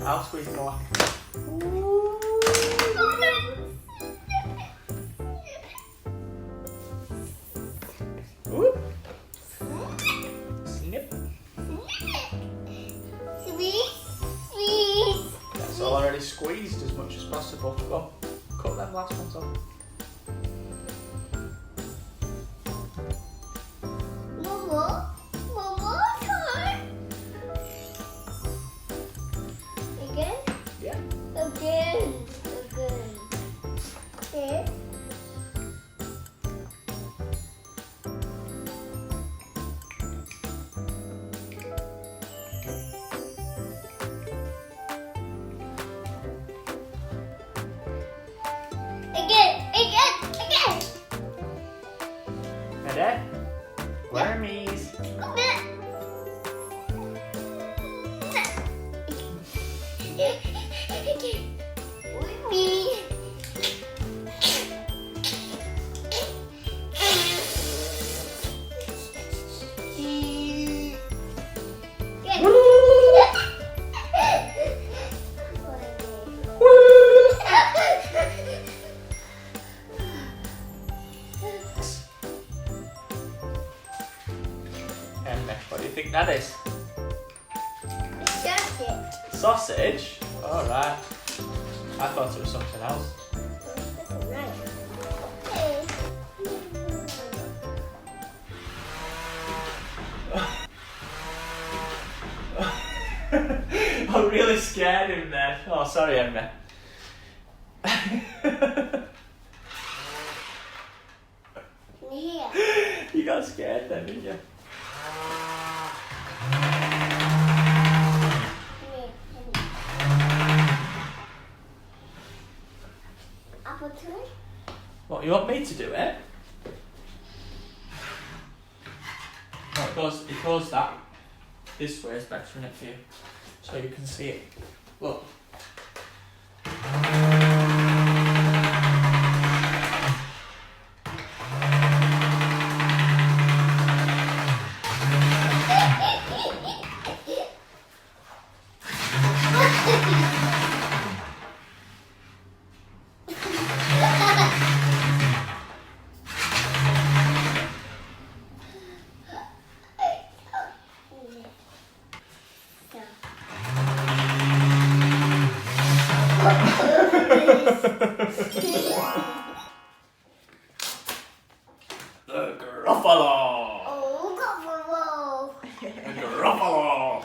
I'll squeeze more. Ooh. Snip. Squeeze. That's already squeezed as much as possible. Go, cut them last ones off. More time. Again? Yeah. Again. Okay. Again. Ready? Wormies. Me. What do you think that is? Sausage. Sausage? Alright. I thought it was something else. That's nice. Okay. I really scared him then. Oh, sorry, Emma. Here. You got scared then, didn't you? Apple tree? What, you want me to do it? No, it goes that. This way is better, isn't it, for you? So you can see it. Look. The Gruffalo! Oh, The Gruffalo!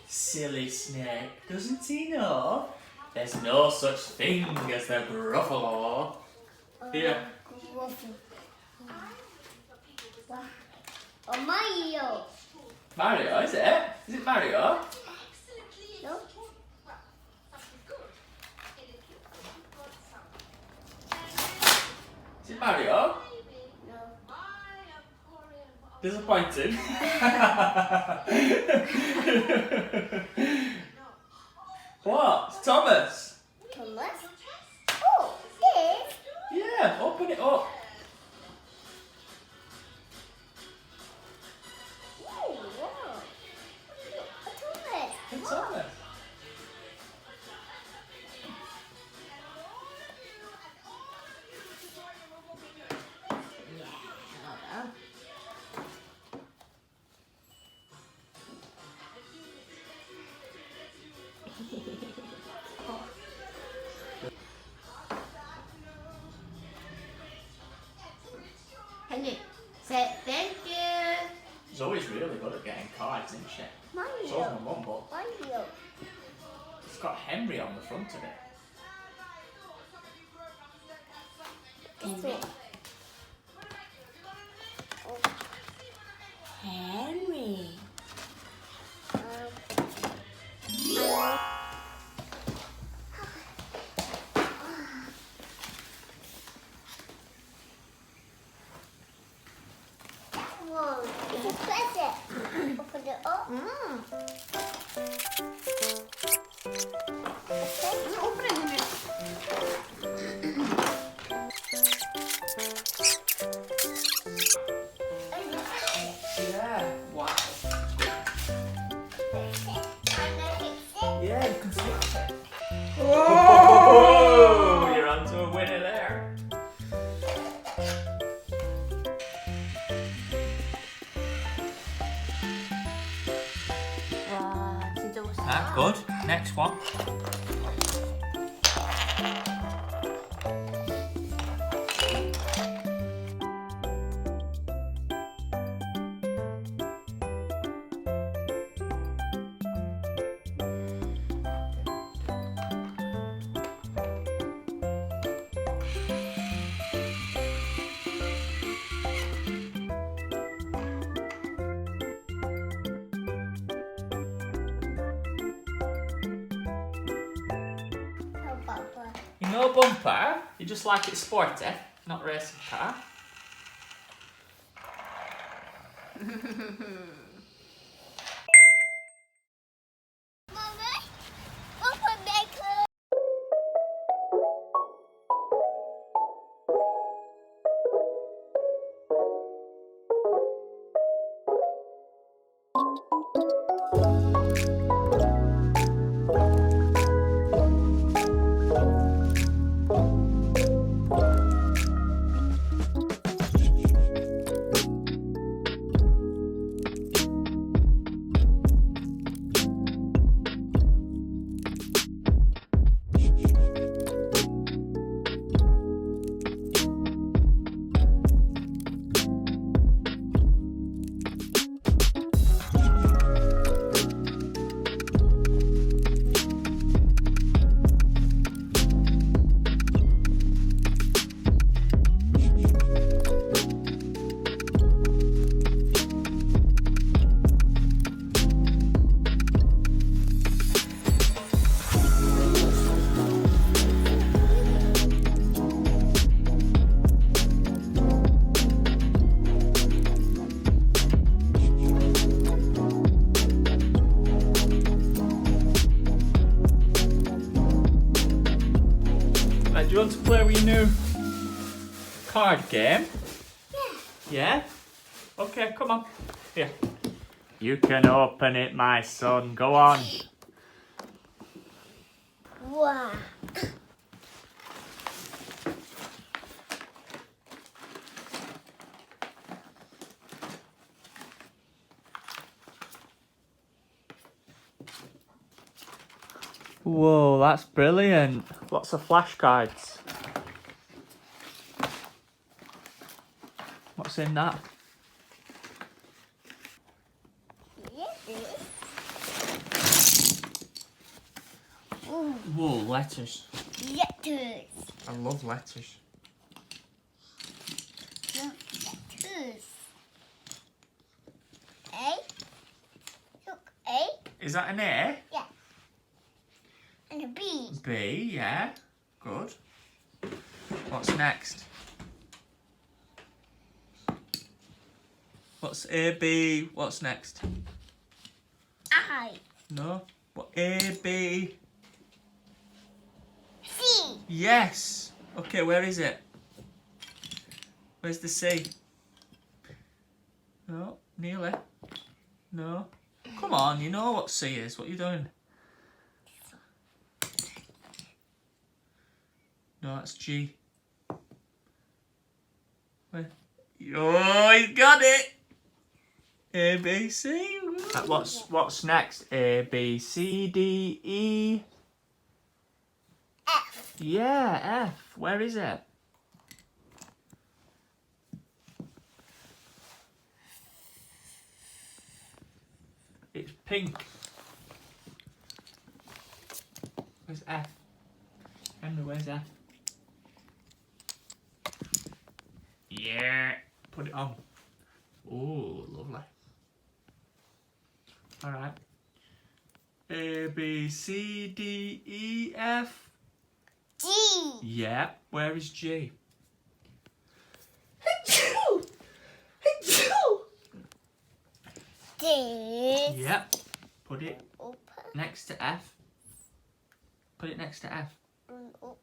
Silly snake. Doesn't he know? There's no such thing as the Gruffalo. Here. Oh, Mario. Mario, is it? Is it Mario? No? Is it Mario? No. Disappointed. What? It's Thomas. Thomas? Oh, this? Yeah, open it up. Oh, wow. Thomas. It's Thomas. Can you say thank you? She's always really good at getting cards, isn't she? Mario. So is my mum, but Mario. it's got Henry on the front of it. Henry. Henry. Whoa, it's a present. Open it up. Open it a minute. Yeah. Wow. Ah, good. Next one. No, Papa. You know bumper? You just like it sporty, not racing car. Mommy, Papa make her. Right, do you want to play with your new card game? Yeah? Okay, come on. Here. You can open it, my son. Go on. Wow. Whoa, that's brilliant. Lots of flashcards. What's in that? Whoa, letters. Letters. I love letters. Letters. A. Look, A. Is that an A? Yeah. And a B. B, yeah. Good. What's next? What's A, B? What's next? I. No. What? A, B. C. Yes. Okay, where is it? Where's the C? No, nearly. No. Come on, you know what C is. What are you doing? No, that's G. Where? Oh, he's got it. A, B, C. What's next? A, B, C, D, E. F. Yeah, F. Where is it? It's pink. Where's F? Henry, where's F? Yeah. Put it on. Oh, lovely. Alright. A, B, C, D, E, F. G. Yeah. Where is G? This. Yeah. Put it Open next to F. Put it next to F. and open.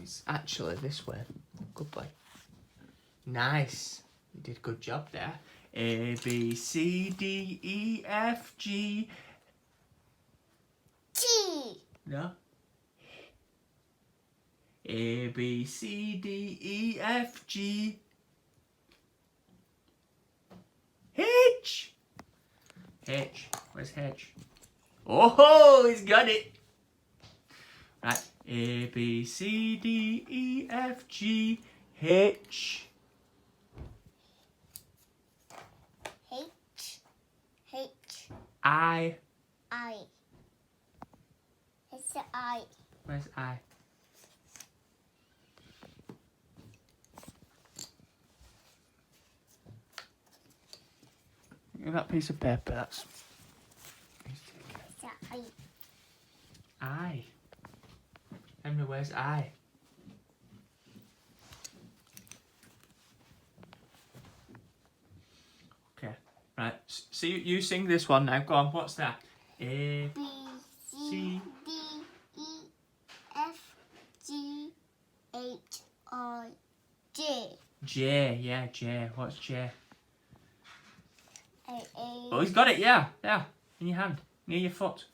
It's actually this way. Good boy. Nice. You did a good job there. A, B, C, D, E, F, G. G. No. A, B, C, D, E, F, G. H. H. Where's H? Oh, he's got it. Right. A, B, C, D, E, F, G, H. H. I. I. It's the I. Where's I? Look at that piece of paper. That's. It's the I. I. Emily, where's I? Okay. Right. So you sing this one now. Go on. What's that? A. B, C, D, E, F, G, H, I, J. J. Yeah, J. What's J? A, Oh, he's got it. Yeah. There. In your hand. Near your foot.